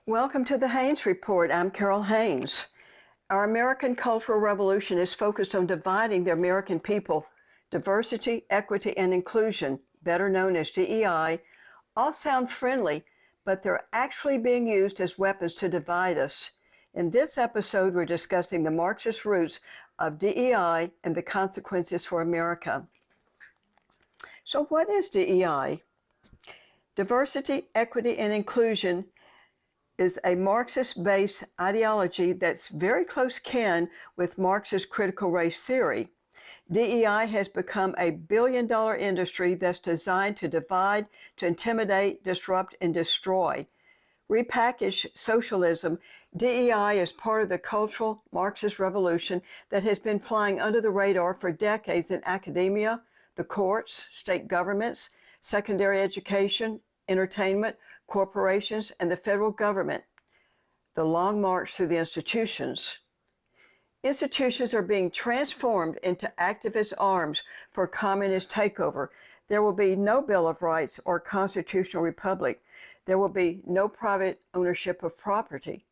Welcome to the Haynes Report. I'm Carol Haynes. Our American Cultural Revolution is focused on dividing the American people. Diversity, equity, and inclusion, better known as DEI, all sound friendly, but they're actually being used as weapons to divide us. In this episode, we're discussing the Marxist roots of DEI and the consequences for America. So what is DEI? Diversity, equity, and inclusion is a Marxist-based ideology that's very close kin with Marxist critical race theory. DEI has become a billion-dollar industry that's designed to divide, to intimidate, disrupt, and destroy. Repackaged socialism, DEI is part of the cultural Marxist revolution that has been flying under the radar for decades in academia, the courts, state governments, secondary education, entertainment, corporations, and the federal government. The long march through the institutions. Institutions are being transformed into activist arms for communist takeover. There will be no Bill of Rights or constitutional republic. There will be no private ownership of property.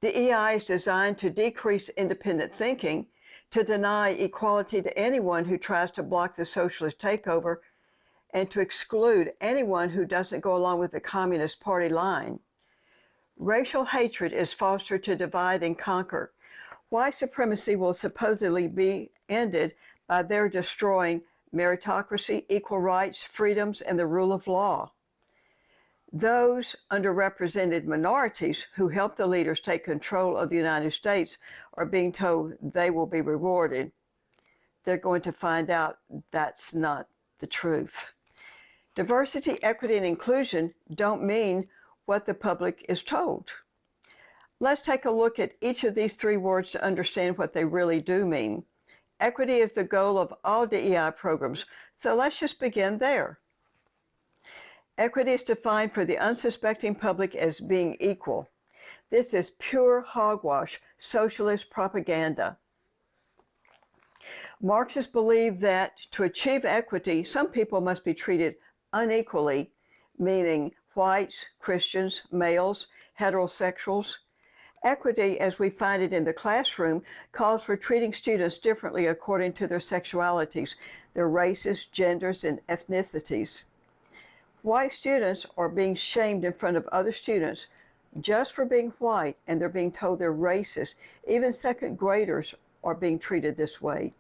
DEI is designed to decrease independent thinking, to deny equality to anyone who tries to block the socialist takeover, and to exclude anyone who doesn't go along with the Communist Party line. Racial hatred is fostered to divide and conquer. White supremacy will supposedly be ended by their destroying meritocracy, equal rights, freedoms, and the rule of law. Those underrepresented minorities who help the leaders take control of the United States are being told they will be rewarded. They're going to find out that's not the truth. Diversity, equity, and inclusion don't mean what the public is told. Let's take a look at each of these three words to understand what they really do mean. Equity is the goal of all DEI programs, so let's just begin there. Equity is defined for the unsuspecting public as being equal. This is pure hogwash, socialist propaganda. Marxists believe that to achieve equity, some people must be treated unequally, meaning whites, Christians, males, heterosexuals. Equity, as we find it in the classroom, calls for treating students differently according to their sexualities, their races, genders, and ethnicities. White students are being shamed in front of other students just for being white, and they're being told they're racist. Even second graders are being treated this way.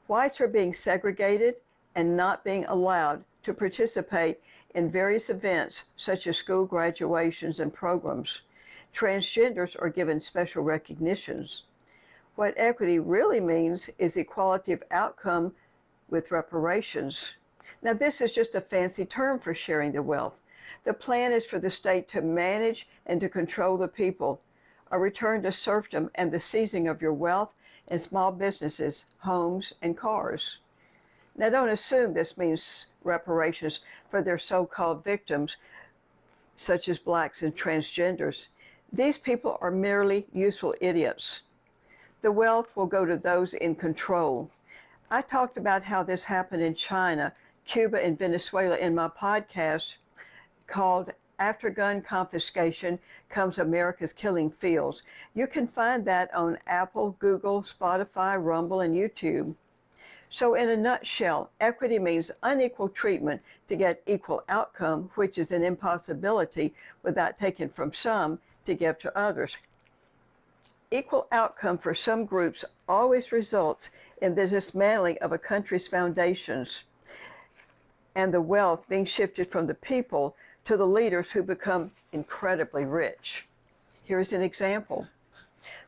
Whites are being segregated and not being allowed to participate in various events such as school graduations and programs. Transgenders are given special recognitions. What equity really means is equality of outcome with reparations. Now, this is just a fancy term for sharing the wealth. The plan is for the state to manage and to control the people, a return to serfdom and the seizing of your wealth and small businesses, homes, and cars. Now, don't assume this means reparations for their so-called victims, such as blacks and transgenders. These people are merely useful idiots. The wealth will go to those in control. I talked about how this happened in China, Cuba, and Venezuela in my podcast called After Gun Confiscation Comes America's Killing Fields. You can find that on Apple, Google, Spotify, Rumble, and YouTube. So in a nutshell, equity means unequal treatment to get equal outcome, which is an impossibility without taking from some to give to others. Equal outcome for some groups always results in the dismantling of a country's foundations and the wealth being shifted from the people to the leaders who become incredibly rich. Here's an example.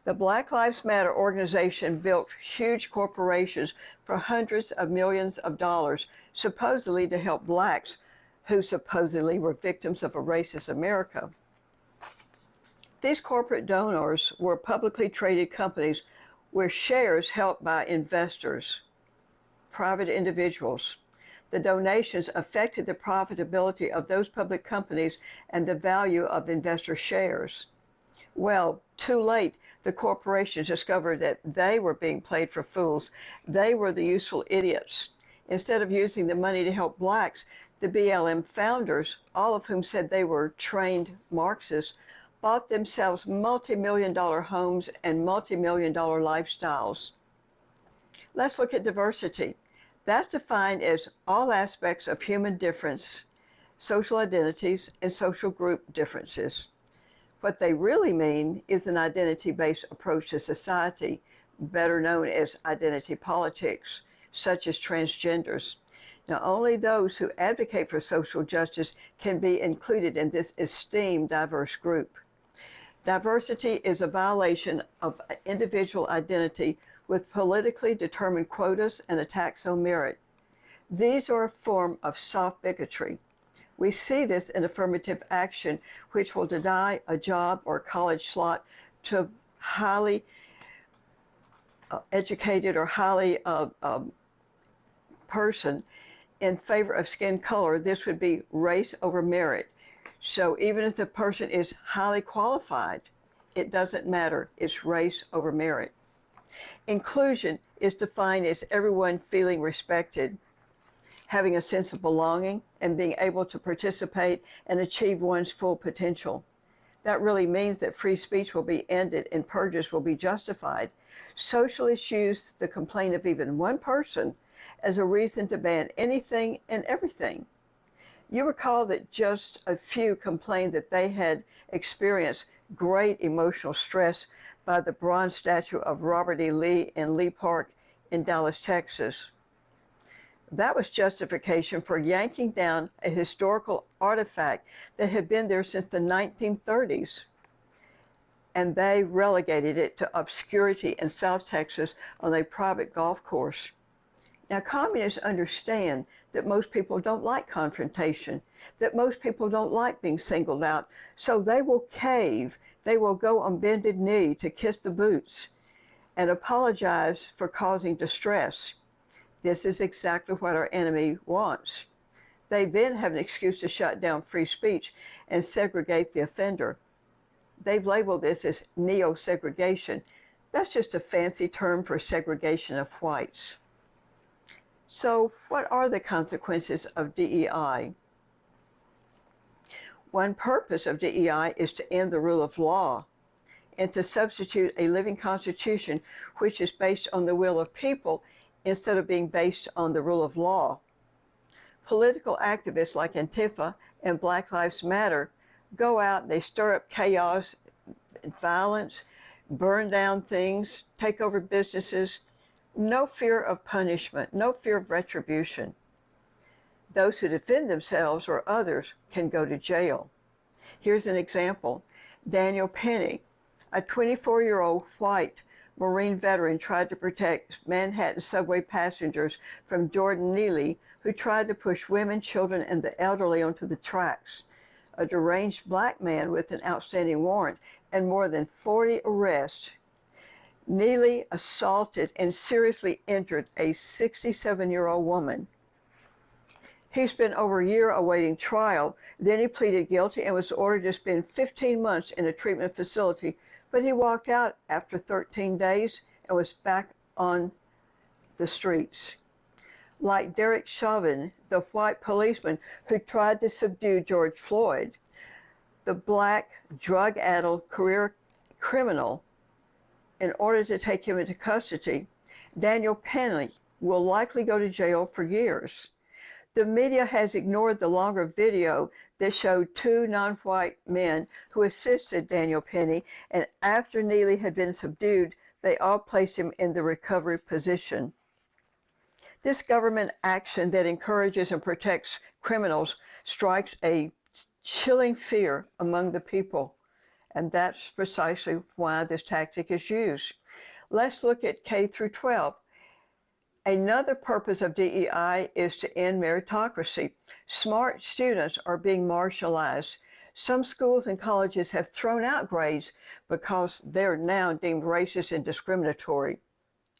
The Black Lives Matter organization built huge corporations for hundreds of millions of dollars, supposedly to help blacks who supposedly were victims of a racist America. These corporate donors were publicly traded companies with shares held by investors, private individuals. The donations affected the profitability of those public companies and the value of investor shares. Well, too late, the corporations discovered that they were being played for fools. They were the useful idiots. Instead of using the money to help blacks, the BLM founders, all of whom said they were trained Marxists, bought themselves multi-million-dollar homes and multi-million-dollar lifestyles. Let's look at diversity. That's defined as all aspects of human difference, social identities, and social group differences. What they really mean is an identity-based approach to society, better known as identity politics, such as transgenders. Now, only those who advocate for social justice can be included in this esteemed diverse group. Diversity is a violation of individual identity with politically determined quotas and attacks on merit. These are a form of soft bigotry. We see this in affirmative action, which will deny a job or college slot to a highly educated or highly person in favor of skin color. This would be race over merit. So even if the person is highly qualified, it doesn't matter. It's race over merit. Inclusion is defined as everyone feeling respected, having a sense of belonging, and being able to participate and achieve one's full potential. That really means that free speech will be ended and purges will be justified. Socialists use the complaint of even one person as a reason to ban anything and everything. You recall that just a few complained that they had experienced great emotional stress by the bronze statue of Robert E. Lee in Lee Park in Dallas, Texas. That was justification for yanking down a historical artifact that had been there since the 1930s. And they relegated it to obscurity in South Texas on a private golf course. Now, communists understand that most people don't like confrontation, that most people don't like being singled out, so they will cave, they will go on bended knee to kiss the boots and apologize for causing distress. This is exactly what our enemy wants. They then have an excuse to shut down free speech and segregate the offender. They've labeled this as neo-segregation. That's just a fancy term for segregation of whites. So what are the consequences of DEI? One purpose of DEI is to end the rule of law and to substitute a living constitution which is based on the will of people instead of being based on the rule of law. Political activists like Antifa and Black Lives Matter go out and they stir up chaos, violence, burn down things, take over businesses. No fear of punishment, no fear of retribution. Those who defend themselves or others can go to jail. Here's an example. Daniel Penny, a 24-year-old white Marine veteran, tried to protect Manhattan subway passengers from Jordan Neely, who tried to push women, children, and the elderly onto the tracks. A deranged black man with an outstanding warrant and more than 40 arrests. Neely assaulted and seriously injured a 67-year-old woman. He spent over a year awaiting trial. Then he pleaded guilty and was ordered to spend 15 months in a treatment facility, but he walked out after 13 days and was back on the streets. Like Derek Chauvin, the white policeman who tried to subdue George Floyd, the black drug-addled career criminal, in order to take him into custody, Daniel Penny will likely go to jail for years. The media has ignored the longer video that showed two non-white men who assisted Daniel Penny, and after Neely had been subdued, they all placed him in the recovery position. This government action that encourages and protects criminals strikes a chilling fear among the people, and that's precisely why this tactic is used. Let's look at K through 12. Another purpose of DEI is to end meritocracy. Smart students are being marginalized. Some schools and colleges have thrown out grades because they're now deemed racist and discriminatory.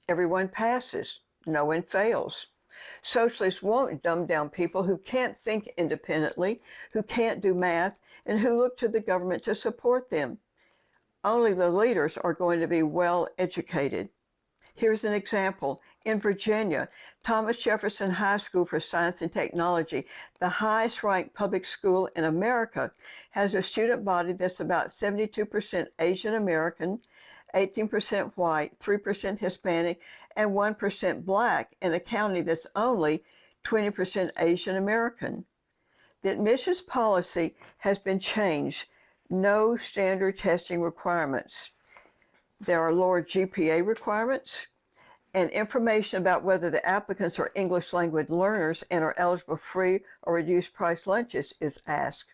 Everyone passes, no one fails. Socialists won't dumb down people who can't think independently, who can't do math, and who look to the government to support them. Only the leaders are going to be well educated. Here's an example. In Virginia, Thomas Jefferson High School for Science and Technology, the highest ranked public school in America, has a student body that's about 72% Asian American, 18% white, 3% Hispanic, and 1% black in a county that's only 20% Asian American. The admissions policy has been changed. No standard testing requirements. There are lower GPA requirements, and information about whether the applicants are English language learners and are eligible for free or reduced price lunches is asked.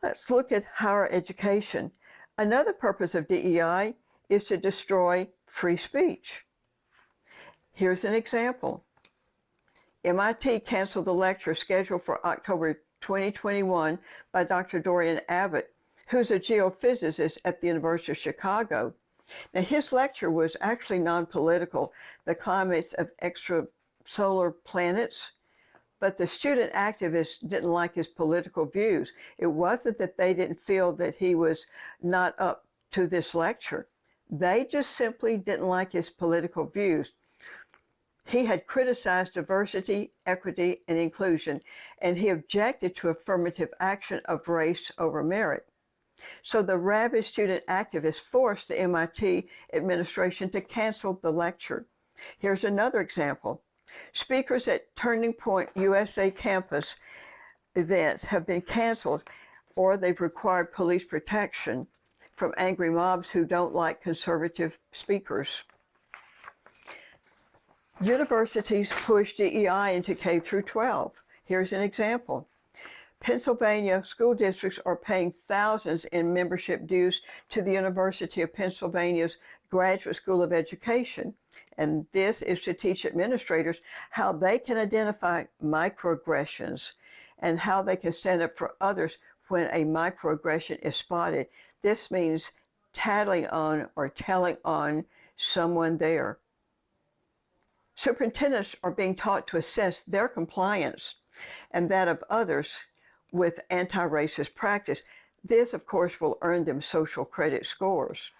Let's look at higher education. Another purpose of DEI is to destroy free speech. Here's an example. MIT canceled the lecture scheduled for October 2021 by Dr. Dorian Abbott, who's a geophysicist at the University of Chicago. Now, his lecture was actually non-political, the climates of extrasolar planets, but the student activists didn't like his political views. It wasn't that they didn't feel that he was not up to this lecture. They just simply didn't like his political views. He had criticized diversity, equity, and inclusion, and he objected to affirmative action of race over merit. So the rabid student activists forced the MIT administration to cancel the lecture. Here's another example. Speakers at Turning Point USA campus events have been canceled, or they've required police protection from angry mobs who don't like conservative speakers. Universities push DEI into K through 12. Here's an example. Pennsylvania school districts are paying thousands in membership dues to the University of Pennsylvania's Graduate School of Education, and this is to teach administrators how they can identify microaggressions and how they can stand up for others when a microaggression is spotted. This means tattling on or telling on someone there. Superintendents are being taught to assess their compliance and that of others with anti-racist practice. This, of course, will earn them social credit scores.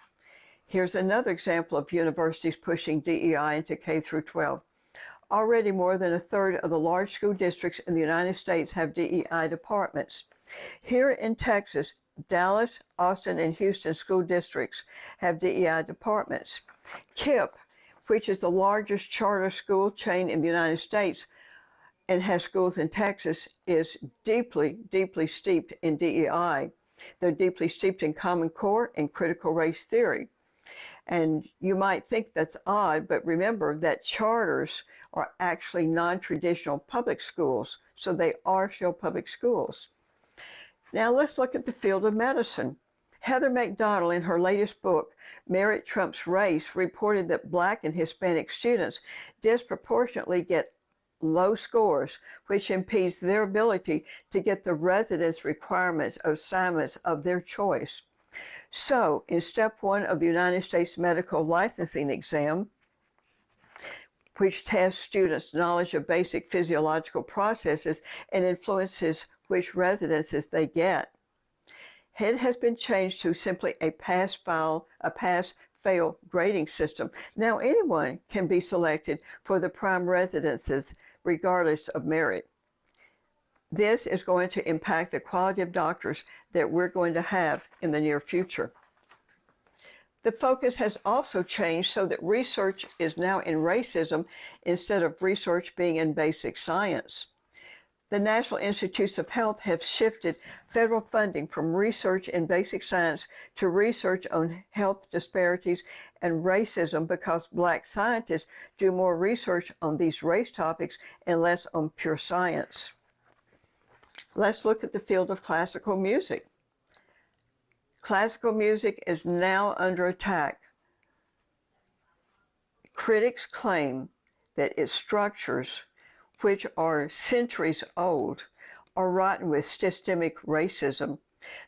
Here's another example of universities pushing DEI into K through 12. Already more than a third of the large school districts in the United States have DEI departments. Here in Texas, Dallas, Austin, and Houston school districts have DEI departments. KIPP, which is the largest charter school chain in the United States and has schools in Texas, is deeply, deeply steeped in DEI. They're deeply steeped in Common Core and critical race theory. And you might think that's odd, but remember that charters are actually non-traditional public schools, so they are still public schools. Now let's look at the field of medicine. Heather McDonald, in her latest book, Merit Trumps Race, reported that Black and Hispanic students disproportionately get low scores, which impedes their ability to get the residence requirements of assignments of their choice. So, in step 1 of the United States medical licensing exam, which tests students' knowledge of basic physiological processes and influences which residences they get, it has been changed to simply a pass-fail grading system. Now anyone can be selected for the prime residences regardless of merit. This is going to impact the quality of doctors that we're going to have in the near future. The focus has also changed so that research is now in racism instead of research being in basic science. The National Institutes of Health have shifted federal funding from research in basic science to research on health disparities and racism because Black scientists do more research on these race topics and less on pure science. Let's look at the field of classical music. Classical music is now under attack. Critics claim that its structures, which are centuries old, are rotten with systemic racism.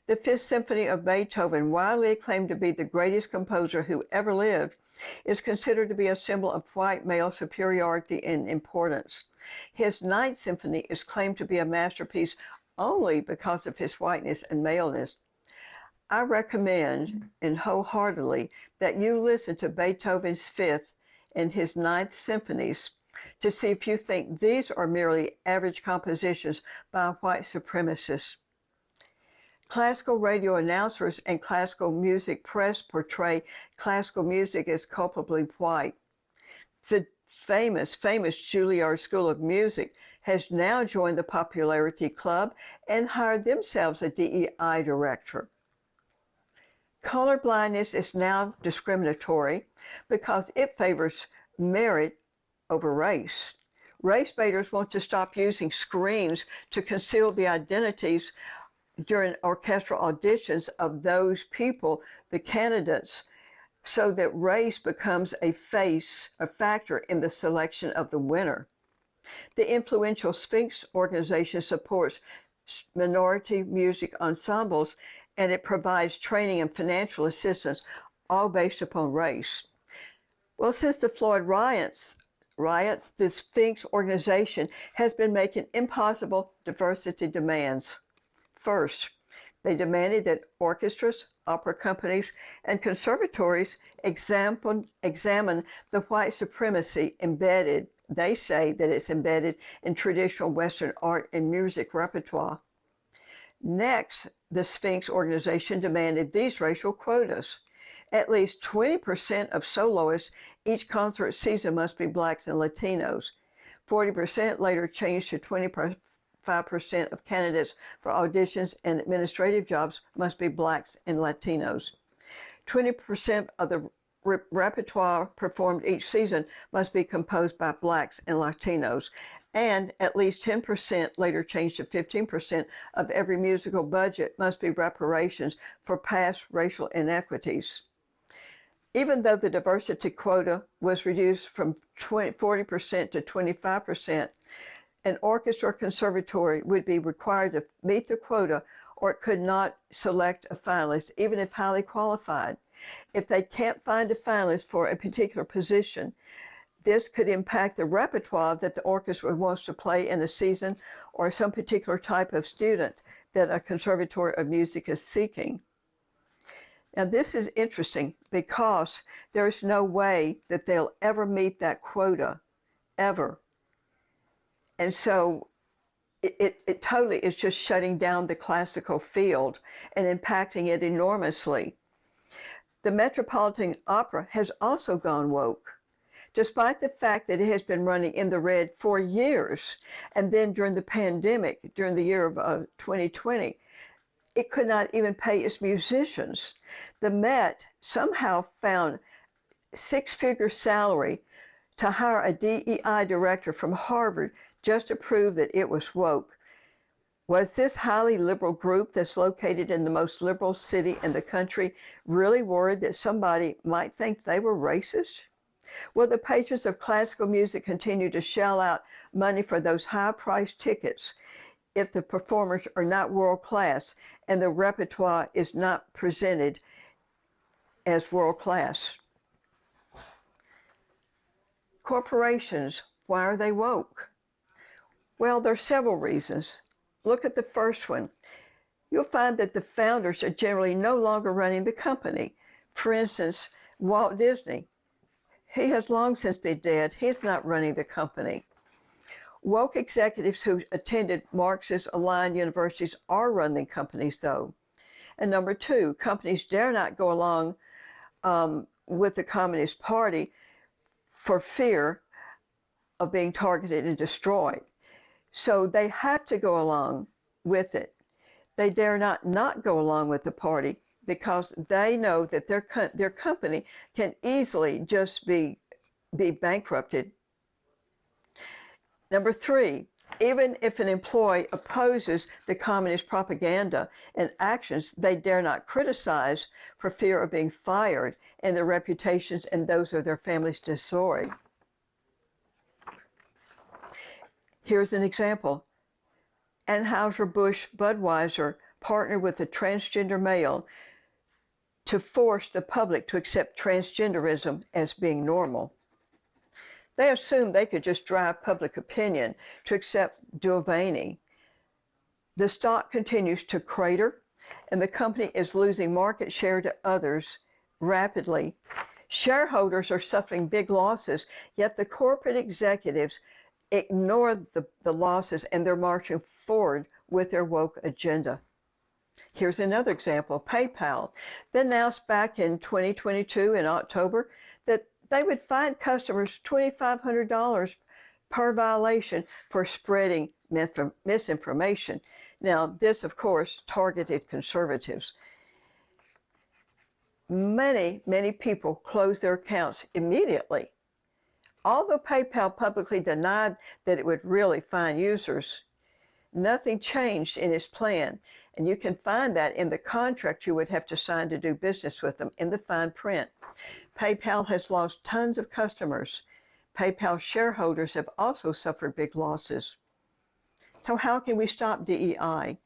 The Fifth Symphony of Beethoven, widely acclaimed to be the greatest composer who ever lived, is considered to be a symbol of white male superiority and importance. His Ninth Symphony is claimed to be a masterpiece only because of his whiteness and maleness. I recommend and wholeheartedly that you listen to Beethoven's Fifth and his ninth symphonies to see if you think these are merely average compositions by a white supremacist. Classical radio announcers and classical music press portray classical music as culpably white. The famous Juilliard School of Music has now joined the popularity club and hired themselves a DEI director. Color blindness is now discriminatory because it favors merit over race. Race baiters want to stop using screens to conceal the identities during orchestral auditions of those people, the candidates, so that race becomes a factor in the selection of the winner. The influential Sphinx organization supports minority music ensembles, and it provides training and financial assistance, all based upon race. Well, since the Floyd riots, the Sphinx organization has been making impossible diversity demands. First, they demanded that orchestras, opera companies, and conservatories examine the white supremacy embedded. They say that it's embedded in traditional Western art and music repertoire. Next, the Sphinx organization demanded these racial quotas. At least 20% of soloists each concert season must be blacks and Latinos. 40% later changed to 25% of candidates for auditions and administrative jobs must be blacks and Latinos. 20% of the repertoire performed each season must be composed by blacks and Latinos. And at least 10%, later changed to 15%, of every musical budget must be reparations for past racial inequities. Even though the diversity quota was reduced from 40% to 25%, an orchestra or conservatory would be required to meet the quota, or it could not select a finalist, even if highly qualified. If they can't find a finalist for a particular position, this could impact the repertoire that the orchestra wants to play in a season, or some particular type of student that a conservatory of music is seeking. Now, this is interesting because there's no way that they'll ever meet that quota, ever. And so it totally is just shutting down the classical field and impacting it enormously. The Metropolitan Opera has also gone woke, despite the fact that it has been running in the red for years. And then during the pandemic, during the year of 2020, it could not even pay its musicians. The Met somehow found six-figure salary to hire a DEI director from Harvard just to prove that it was woke. Was this highly liberal group that's located in the most liberal city in the country really worried that somebody might think they were racist? Will the patrons of classical music continue to shell out money for those high-priced tickets if the performers are not world-class and the repertoire is not presented as world-class? Corporations, why are they woke? Well, there are several reasons. Look at the first one. You'll find that the founders are generally no longer running the company. For instance, Walt Disney. He has long since been dead. He's not running the company. Woke executives who attended Marxist aligned universities are running companies, though. And number two, companies dare not go along with the Communist Party for fear of being targeted and destroyed. So they have to go along with it. They dare not go along with the party because they know that their company can easily just be bankrupted. Number three, even if an employee opposes the communist propaganda and actions, they dare not criticize for fear of being fired and their reputations and those of their families destroyed. Here's an example. Anheuser-Busch Budweiser partnered with a transgender male to force the public to accept transgenderism as being normal. They assumed they could just drive public opinion to accept Dulvany. The stock continues to crater, and the company is losing market share to others rapidly. Shareholders are suffering big losses, yet the corporate executives ignore the losses and they're marching forward with their woke agenda. Here's another example, PayPal. They announced back in 2022 in October that they would fine customers $2,500 per violation for spreading misinformation. Now, this, of course, targeted conservatives. Many people closed their accounts immediately. Although PayPal publicly denied that it would really fine users, nothing changed in its plan, and you can find that in the contract you would have to sign to do business with them in the fine print. PayPal has lost tons of customers. PayPal shareholders have also suffered big losses. So how can we stop DEI?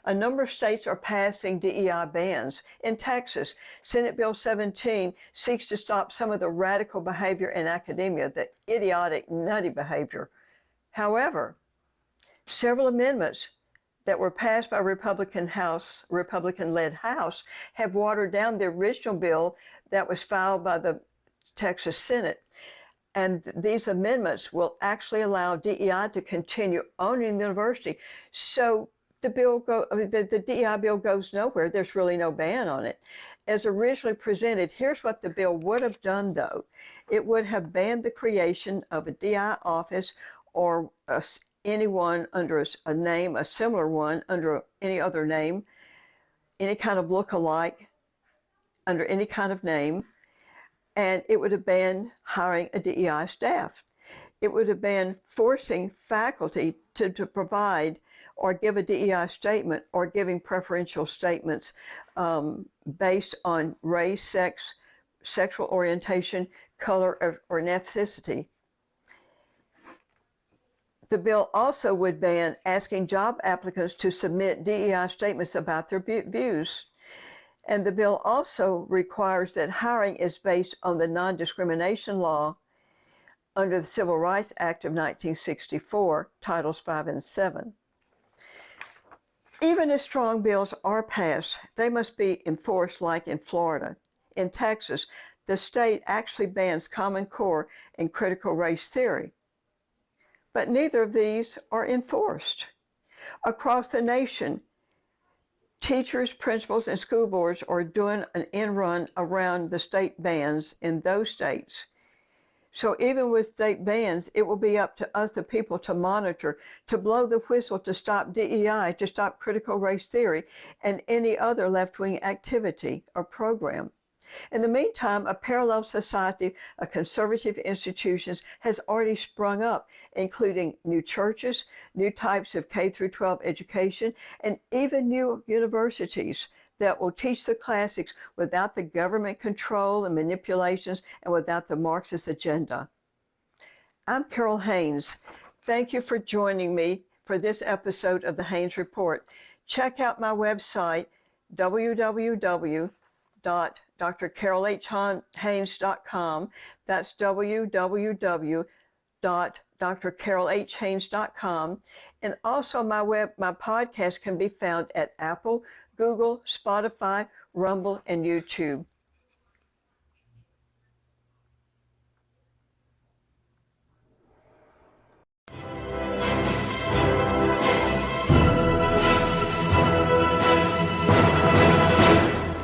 A number of states are passing DEI bans. In Texas, Senate Bill 17 seeks to stop some of the radical behavior in academia, the idiotic, nutty behavior. However, several amendments that were passed by Republican-led House have watered down the original bill that was filed by the Texas Senate. And these amendments will actually allow DEI to continue owning the university. So the DEI bill goes nowhere. There's really no ban on it. As originally presented, here's what the bill would have done, though. It would have banned the creation of a DEI office or anyone under a name, a similar one under any other name, any kind of look-alike under any kind of name, and it would have banned hiring a DEI staff. It would have banned forcing faculty to provide or give a DEI statement or giving preferential statements based on race, sex, sexual orientation, color, or ethnicity. The bill also would ban asking job applicants to submit DEI statements about their views. And the bill also requires that hiring is based on the non-discrimination law under the Civil Rights Act of 1964, Titles 5 and 7. Even if strong bills are passed, they must be enforced like in Florida. In Texas, the state actually bans Common Core and critical race theory. But neither of these are enforced. Across the nation, teachers, principals, and school boards are doing an end run around the state bans in those states. So even with state bans, it will be up to us, the people, to monitor, to blow the whistle, to stop DEI, to stop critical race theory, and any other left-wing activity or program. In the meantime, a parallel society of conservative institutions has already sprung up, including new churches, new types of K-12 education, and even new universities that will teach the classics without the government control and manipulations and without the Marxist agenda. I'm Carol Haynes. Thank you for joining me for this episode of the Haynes Report. Check out my website, www.drcarolhaynes.com. That's www.drcarolhaynes.com. And also my podcast can be found at Apple, Google, Spotify, Rumble, and YouTube.